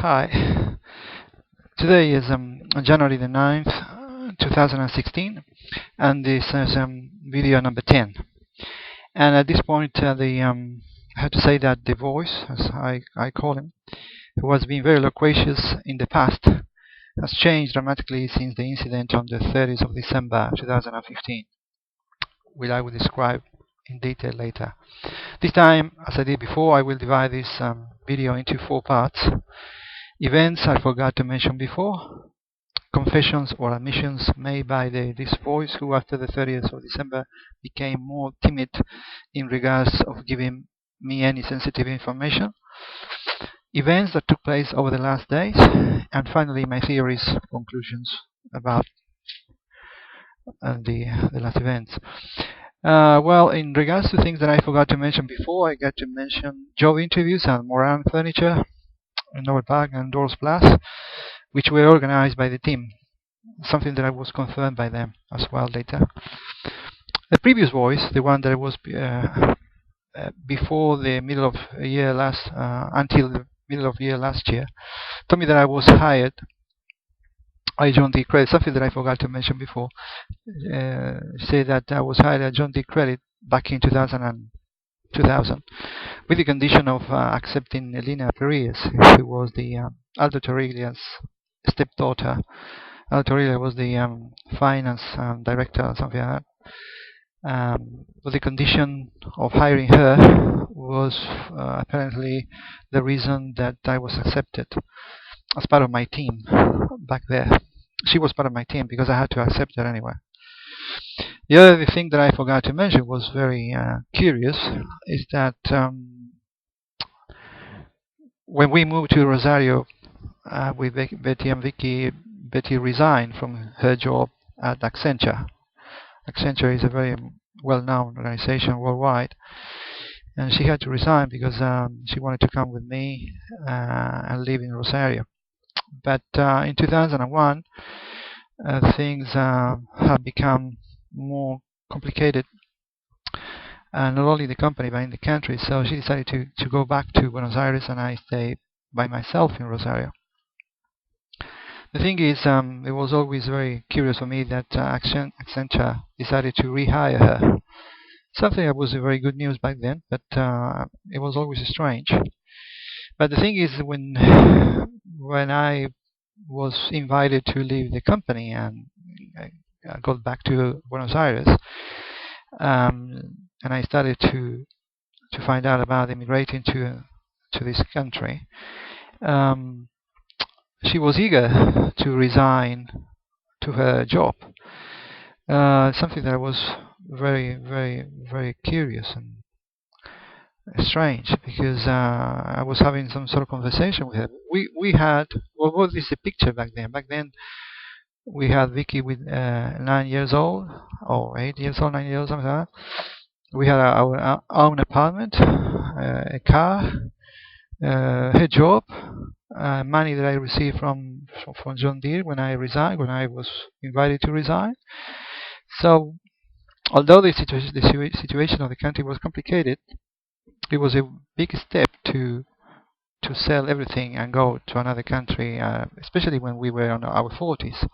Hi. Today is January the 9th, 2016, and this is video number 10. And at this point, I have to say that the voice, as I call him, who has been very loquacious in the past, has changed dramatically since the incident on the 30th of December 2015, which I will describe in detail later. This time, as I did before, I will divide this video into 4 parts. Events I forgot to mention before, confessions or admissions made by this voice who after the 30th of December became more timid in regards of giving me any sensitive information, events that took place over the last days, and finally my theories, conclusions about the last events. Well, in regards to things that I forgot to mention before, I got to mention job interviews at Moran Furniture in Novel Park and Doors Plus, which were organized by the team, something that I was confirmed by them as well later. The previous voice, the one that was before the middle of year until the middle of year last year, told me that I was hired by John D. Credit, something that I forgot to mention before. Say that I was hired at John D. Credit back in 2000, with the condition of accepting Elena Perez, who was the Aldo Torriglia's stepdaughter. Aldo Torriglia was the finance director or something like that. But the condition of hiring her was apparently the reason that I was accepted as part of my team back there. She was part of my team because I had to accept her anyway. The other thing that I forgot to mention was very curious, is that when we moved to Rosario with Betty and Vicky, Betty resigned from her job at Accenture. Accenture is a very well-known organization worldwide, and she had to resign because she wanted to come with me and live in Rosario. But in 2001, things have become more complicated, not only in the company but in the country, so she decided to go back to Buenos Aires, and I stayed by myself in Rosario. The thing is, it was always very curious for me that Accenture decided to rehire her, something that was very good news back then, but it was always strange. But the thing is, when I was invited to leave the company and I got back to Buenos Aires, and I started to find out about immigrating to this country, she was eager to resign to her job. Something that was very, very, very curious and strange, because I was having some sort of conversation with her. We had, well, what is the picture back then? Back then we had Vicky with 9 years old, or 8 years old, 9 years old, something like that. We had our own apartment, a car, her job, money that I received from John Deere when I resigned, when I was invited to resign. So, although the situation of the country was complicated, it was a big step to sell everything and go to another country, especially when we were in our 40s.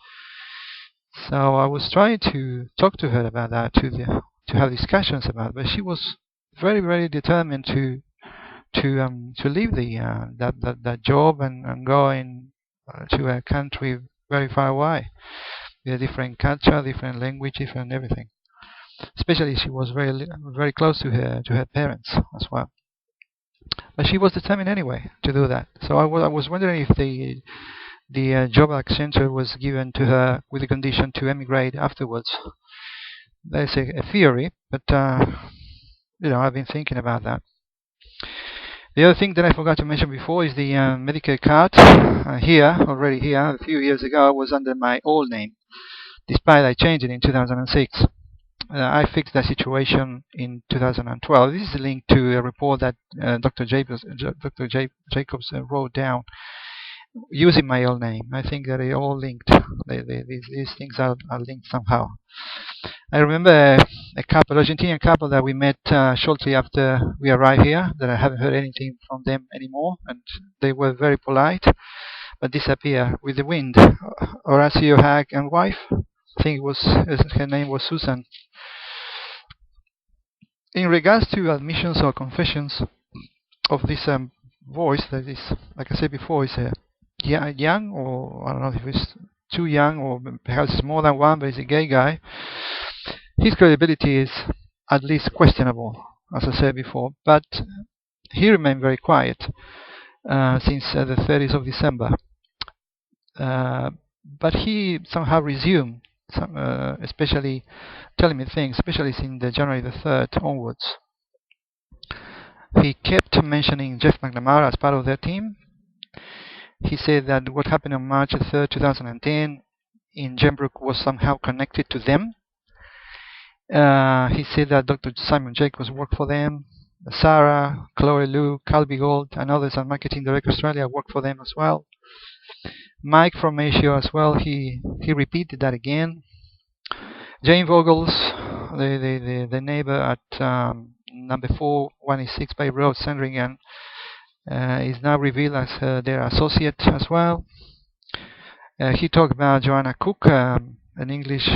So I was trying to talk to her about that, to have discussions about it, but she was very, very determined to leave that job and go to a country very far away, with a different culture, different language, different everything. Especially, she was very, very close to her parents as well. But she was determined anyway to do that. So I was wondering if the job at Accenture was given to her with the condition to emigrate afterwards. There's a theory, but I've been thinking about that. The other thing that I forgot to mention before is the Medicare card. Already here, a few years ago, was under my old name, despite I changed it in 2006. I fixed that situation in 2012. This is linked to a report that Dr. Jacobs wrote down using my old name. I think that they all linked. These things are linked somehow. I remember a couple, Argentinian couple that we met shortly after we arrived here, that I haven't heard anything from them anymore, and they were very polite, but disappear with the wind. Horacio Hack and wife, I think her name was Susan. In regards to admissions or confessions of this voice that is, like I said before, is a young, or I don't know if it's too young, or perhaps more than one, but he's a gay guy. His credibility is at least questionable, as I said before, but he remained very quiet since the 30th of December. But he somehow resumed, especially telling me things, especially since the January the 3rd onwards. He kept mentioning Jeff McNamara as part of their team. He said that what happened on March 3rd, 2010 in Gembrook was somehow connected to them. He said that Dr. Simon Jacobs worked for them. Sarah, Chloe Liu, Calby Gold, and others at Marketing Direct Australia worked for them as well. Mike from Asia as well, he repeated that again. Jane Vogels, the neighbor at number 4186 Bay Road, Sandringham, is now revealed as their associate as well. He talked about Joanna Cook, an English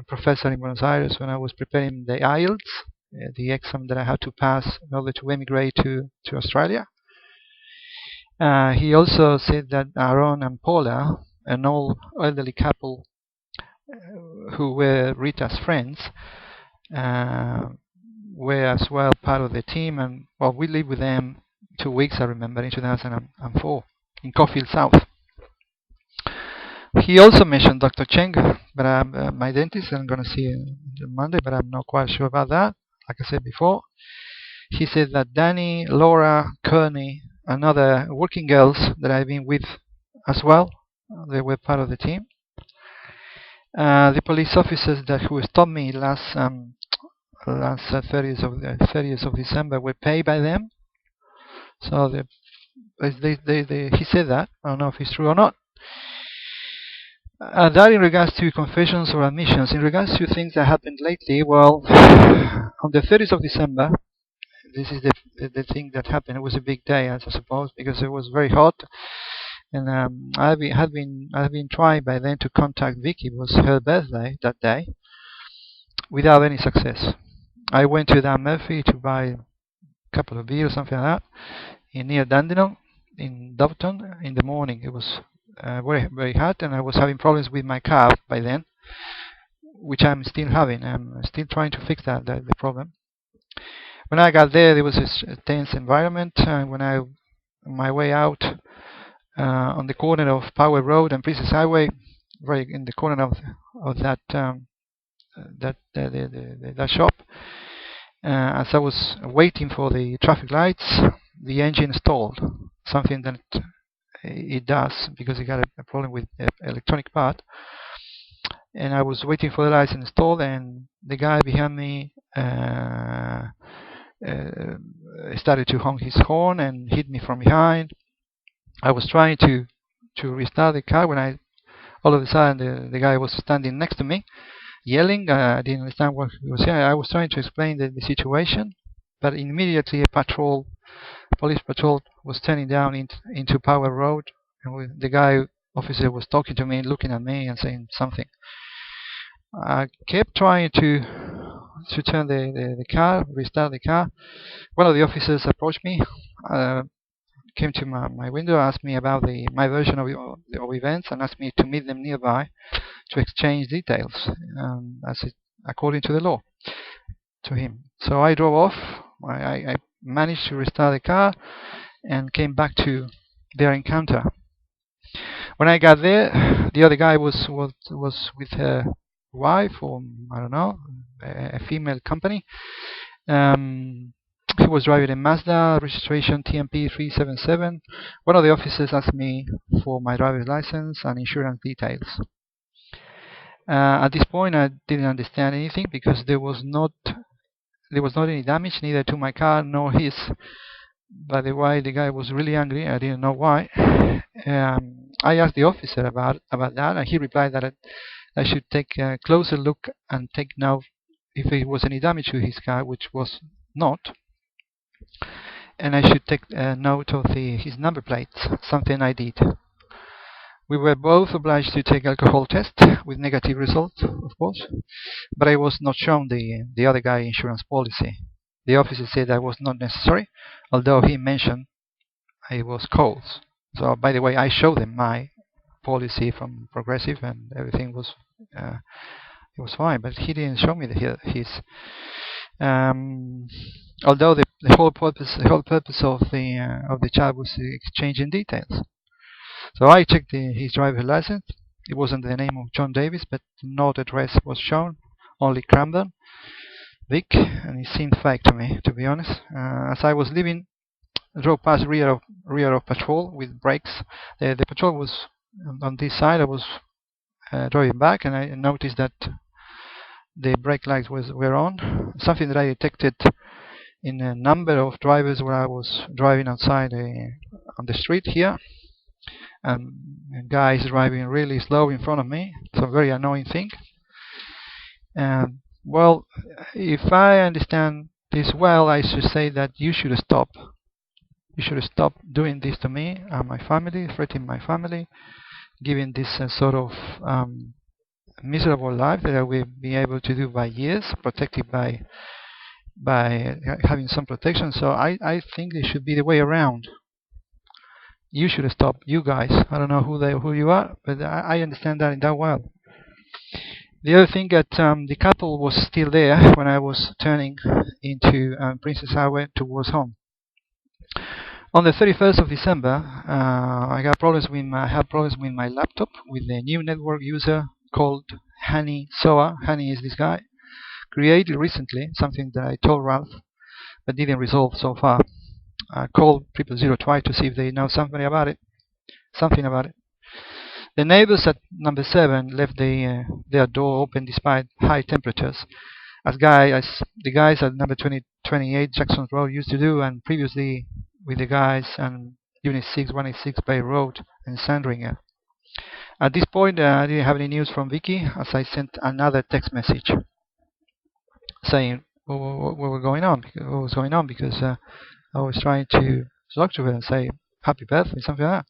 professor in Buenos Aires, when I was preparing the IELTS, the exam that I had to pass in order to emigrate to Australia. He also said that Aaron and Paula, an old elderly couple who were Rita's friends, were as well part of the team, and well, we lived with them 2 weeks, I remember, in 2004 in Caulfield South. He also mentioned Dr. Cheng, but I'm my dentist. I'm going to see him on Monday, but I'm not quite sure about that. Like I said before, he said that Danny, Laura, Kearney, and other working girls that I've been with as well, they were part of the team. The police officers who stopped me last 30th of December were paid by them. So he said that. I don't know if it's true or not. That in regards to confessions or admissions. In regards to things that happened lately, well, on the 30th of December, this is the thing that happened. It was a big day, I suppose, because it was very hot, and I've been trying by then to contact Vicky. It was her birthday that day, without any success. I went to Dan Murphy to buy a couple of beers, something like that, near Dandenong in Doveton in the morning. It was very, very hot, and I was having problems with my car by then, which I'm still having. I'm still trying to fix the problem. When I got there was a tense environment, and when on my way out on the corner of Power Road and Princess Highway, right in the corner of that shop, as I was waiting for the traffic lights, the engine stalled. Something that it does because it got a problem with the electronic part. And I was waiting for the lights to install, and the guy behind me started to honk his horn and hit me from behind. I was trying to restart the car when all of a sudden the guy was standing next to me, yelling. I didn't understand what he was saying. I was trying to explain the situation, but immediately a police patrol was turning down into Power Road, and the officer was talking to me, looking at me and saying something. I kept trying to turn the car, restart the car. One of the officers approached me, came to my window, asked me about my version of events, and asked me to meet them nearby to exchange details, according to the law, to him. So I drove off. I managed to restart the car and came back to their encounter. When I got there, the other guy was with her wife, or I don't know, a female company. He was driving a Mazda, registration TMP 377. One of the officers asked me for my driver's license and insurance details. At this point, I didn't understand anything because there was not any damage, neither to my car nor his. By the way, the guy was really angry. I didn't know why. I asked the officer about that, and he replied that I should take a closer look and take note if there was any damage to his car, which was not, and I should take note of his number plates, something I did. We were both obliged to take alcohol test with negative results, of course, but I was not shown the other guy insurance policy. The officer said that was not necessary, although he mentioned it was Coles. So, by the way, I showed them my policy from Progressive, and everything was it was fine. But he didn't show me his. Although the whole purpose of the chat was exchanging details. So I checked his driver's license. It wasn't the name of John Davis, but no address was shown, only Cramden, Vic, and it seemed fake to me, to be honest. As I was leaving, I drove past rear of patrol with brakes. The patrol was on this side. I was driving back, and I noticed that the brake lights were on. Something that I detected in a number of drivers where I was driving outside on the street here. Guys driving really slow in front of me. It's a very annoying thing. Well, if I understand this well, I should say that you should stop. You should stop doing this to me and my family, threatening my family, giving this sort of miserable life that I will be able to do by years, protected by having some protection. So I think it should be the way around. You should stop, you guys. I don't know who you are, but I understand that well. The other thing that the couple was still there when I was turning into Princess Highway towards home. On the 31st of December, I had problems with my laptop with a new network user called Hani Soa. Hani is this guy, created recently, something that I told Ralph, but didn't resolve so far. I called 000 twice to see if they know something about it. The neighbors at number 7 left their door open despite high temperatures, as the guys at number 28 Jackson Road used to do, and previously with the guys on Unit 6 186 Bay Road in Sandringham. At this point, I didn't have any news from Vicky, as I sent another text message saying what was going on, because I was trying to talk to her and say happy birthday, something like that.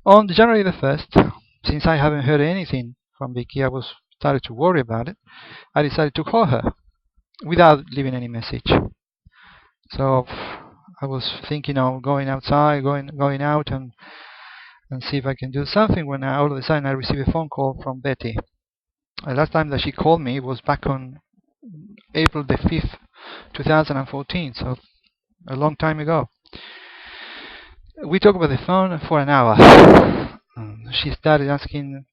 On January the 1st, since I haven't heard anything from Vicky, I was started to worry about it. I decided to call her without leaving any message. So I was thinking of going outside, going out and see if I can do something, when all of a sudden I received a phone call from Betty. The last time that she called me was back on April the 5th, 2014, so a long time ago. We talked about the phone for an hour. She started asking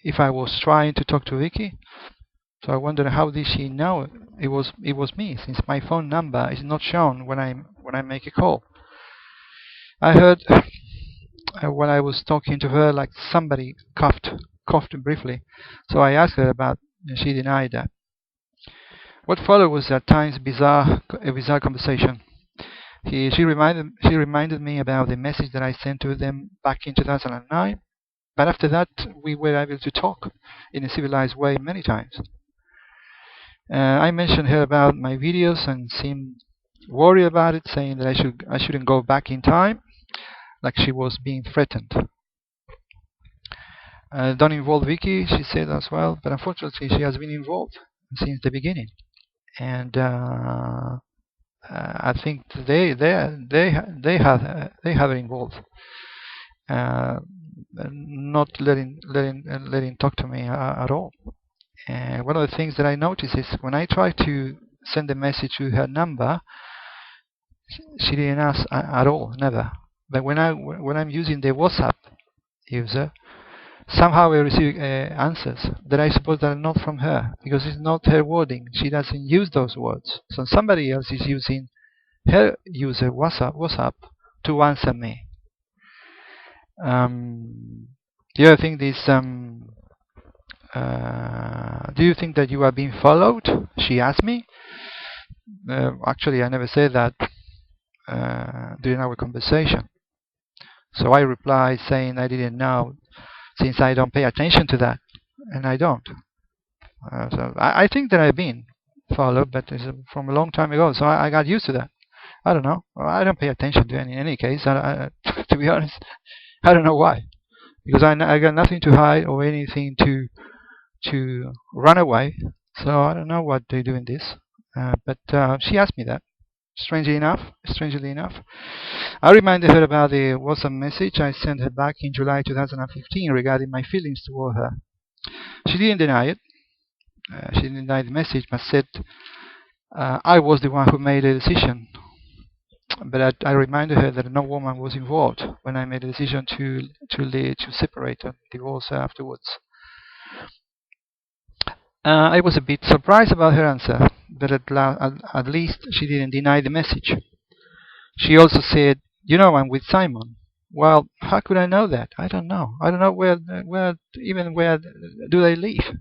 if I was trying to talk to Vicky. So I wondered, how did she know it was me, since my phone number is not shown when I make a call. I heard when I was talking to her, like somebody coughed briefly. So I asked her about, and she denied that. What followed was at times a bizarre conversation. She reminded me about the message that I sent to them back in 2009. But after that, we were able to talk in a civilized way many times. I mentioned her about my videos and seemed worried about it, saying that I shouldn't go back in time, like she was being threatened. Don't involve Vicky, she said as well, but unfortunately she has been involved since the beginning, and I think they have her involved, not letting talk to me at all. And one of the things that I noticed is when I try to send a message to her number, she didn't ask at all, never. But when I'm using the WhatsApp user, somehow I receive answers that I suppose that are not from her, because it's not her wording. She doesn't use those words. So somebody else is using her user WhatsApp to answer me. The other thing is, do you think that you are being followed? She asked me. Actually, I never said that. during our conversation. So I replied saying I didn't know, since I don't pay attention to that, and I don't. So I think that I've been followed, but it's from a long time ago, so I got used to that. I don't know. I don't pay attention to any case. To be honest, I don't know why. Because I got nothing to hide or anything to run away. So I don't know what they do in this. But she asked me that. Strangely enough, I reminded her about the WhatsApp message I sent her back in July 2015 regarding my feelings toward her. She didn't deny it. She didn't deny the message, but said I was the one who made the decision. But I reminded her that no woman was involved when I made the decision to separate and divorce her afterwards. I was a bit surprised about her answer, but at least she didn't deny the message. She also said, "You know, I'm with Simon." Well, how could I know that? I don't know. I don't know where do they live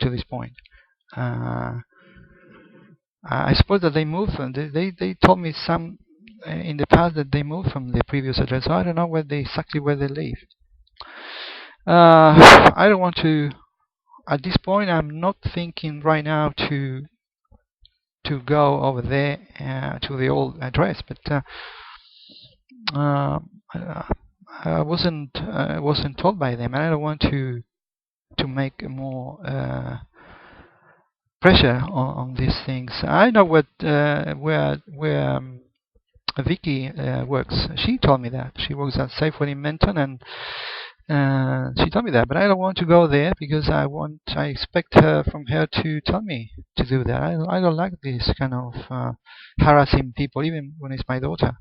to this point. I suppose that they moved from. They told me some in the past that they moved from their previous address. So I don't know exactly where they live. I don't want to. At this point, I'm not thinking right now to go over there to the old address, but I wasn't told by them, and I don't want to make more pressure on these things. I know where Vicky works. She told me that she works at Safeway in Menton, and she told me that. But I don't want to go there because I expect her to tell me to do that. I don't like this kind of harassing people, even when it's my daughter.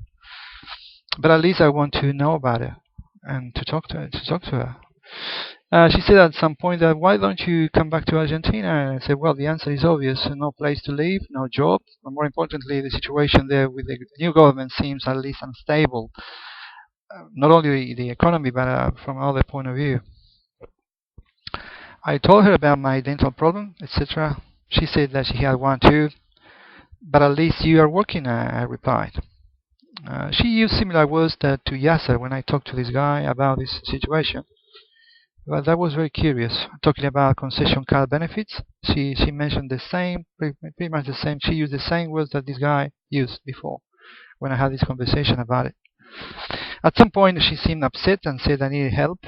But at least I want to know about it and to talk to her. She said at some point that, why don't you come back to Argentina? And I said, well, the answer is obvious. No place to live, no job. And more importantly, the situation there with the new government seems at least unstable. Not only the economy, but from other point of view. I told her about my dental problem, etc. She said that she had one too. But at least you are working, I replied. She used similar words to Yasser when I talked to this guy about this situation. Well, that was very curious. Talking about concession card benefits, she mentioned the same, pretty much the same. She used the same words that this guy used before when I had this conversation about it. At some point, she seemed upset and said I needed help.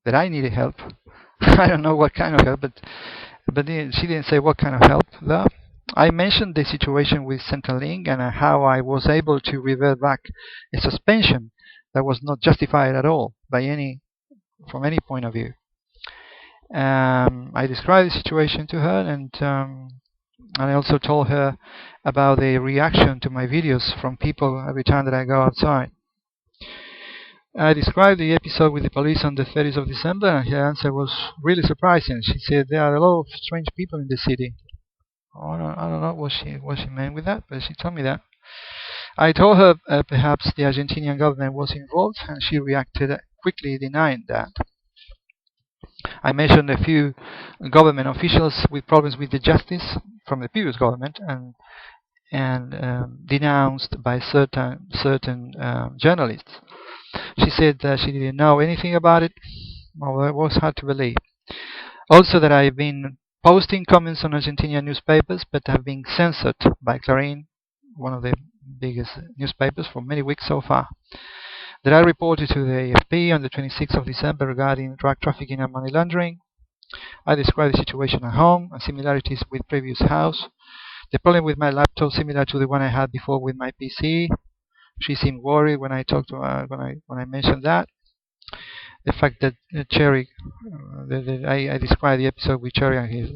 That I needed help. I don't know what kind of help, but she didn't say what kind of help though. I mentioned the situation with Centrelink and how I was able to revert back a suspension that was not justified at all from any point of view. I described the situation to her, and I also told her about the reaction to my videos from people every time that I go outside. I described the episode with the police on the 30th of December, and her answer was really surprising. She said there are a lot of strange people in the city. I don't know what she meant with that, but she told me that. I told her perhaps the Argentinian government was involved, and she reacted quickly denying that. I mentioned a few government officials with problems with the justice from the previous government, and denounced by certain journalists. She said that she didn't know anything about it. Well, it was hard to believe. Also, that I've been posting comments on Argentinian newspapers, but have been censored by Clarín, one of the biggest newspapers, for many weeks so far. That I reported to the AFP on the 26th of December regarding drug trafficking and money laundering. I described the situation at home and similarities with previous house. The problem with my laptop similar to the one I had before with my PC. She seemed worried when I talked to her, when I mentioned that. The fact that Cherry, I described the episode with Cherry and his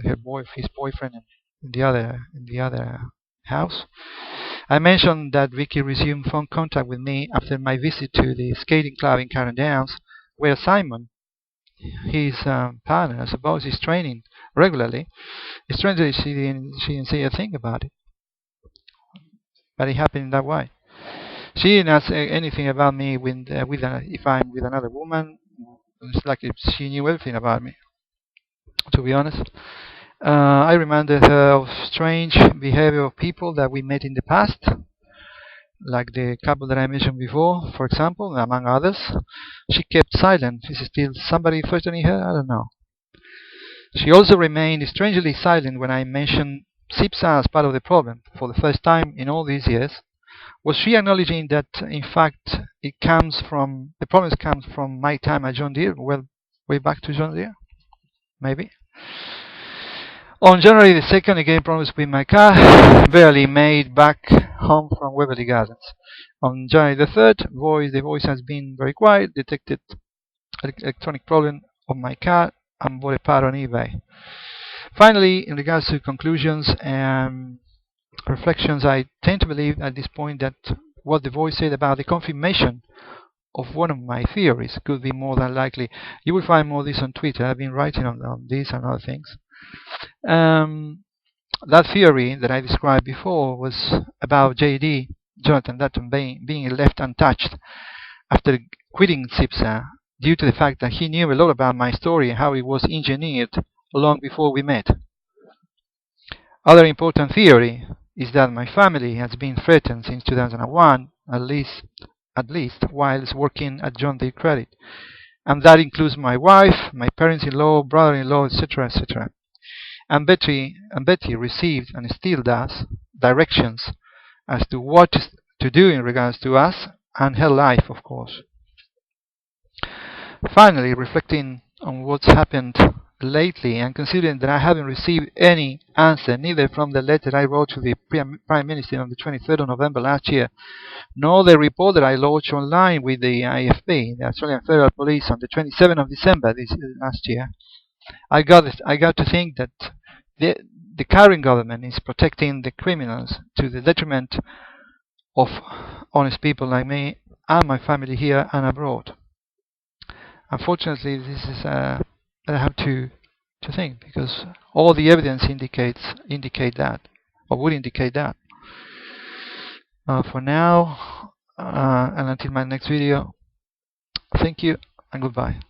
boyfriend in the other house. I mentioned that Vicky resumed phone contact with me after my visit to the skating club in Karen Downs, where Simon, his partner, I suppose, is training regularly. Strangely, she didn't say a thing about it, but it happened in that way. She didn't ask anything about me if I'm with another woman. It's like if she knew everything about me, to be honest. I reminded her of strange behavior of people that we met in the past. like the couple that I mentioned before, for example, among others, she kept silent. Is still somebody threatening her? I don't know. She also remained strangely silent when I mentioned CIPSA as part of the problem for the first time in all these years. Was she acknowledging that, in fact, the problems comes from my time at John Deere? Well, way back to John Deere, maybe. On January the 2nd, again problems with my car, barely made back home from Waverly Gardens. On January the 3rd, the voice has been very quiet, detected electronic problem of my car, and bought a part on eBay. Finally, in regards to conclusions and reflections, I tend to believe at this point that what the voice said about the confirmation of one of my theories could be more than likely. You will find more of this on Twitter. I've been writing on this and other things. That theory that I described before was about JD, Jonathan Dutton, being left untouched after quitting CIPSA due to the fact that he knew a lot about my story and how it was engineered long before we met. Other important theory is that my family has been threatened since 2001, at least whilst working at John Deere Credit, and that includes my wife, my parents-in-law, brother-in-law, etc., etc. And Betty received, and still does, directions as to what to do in regards to us and her life, of course. Finally, reflecting on what's happened lately and considering that I haven't received any answer, neither from the letter I wrote to the Prime Minister on the 23rd of November last year, nor the report that I lodged online with the AFP, the Australian Federal Police, on the 27th of December last year, I got to think that the current government is protecting the criminals to the detriment of honest people like me and my family here and abroad. Unfortunately, this is I have to think, because all the evidence indicate that, or would indicate that. For now, and until my next video, thank you and goodbye.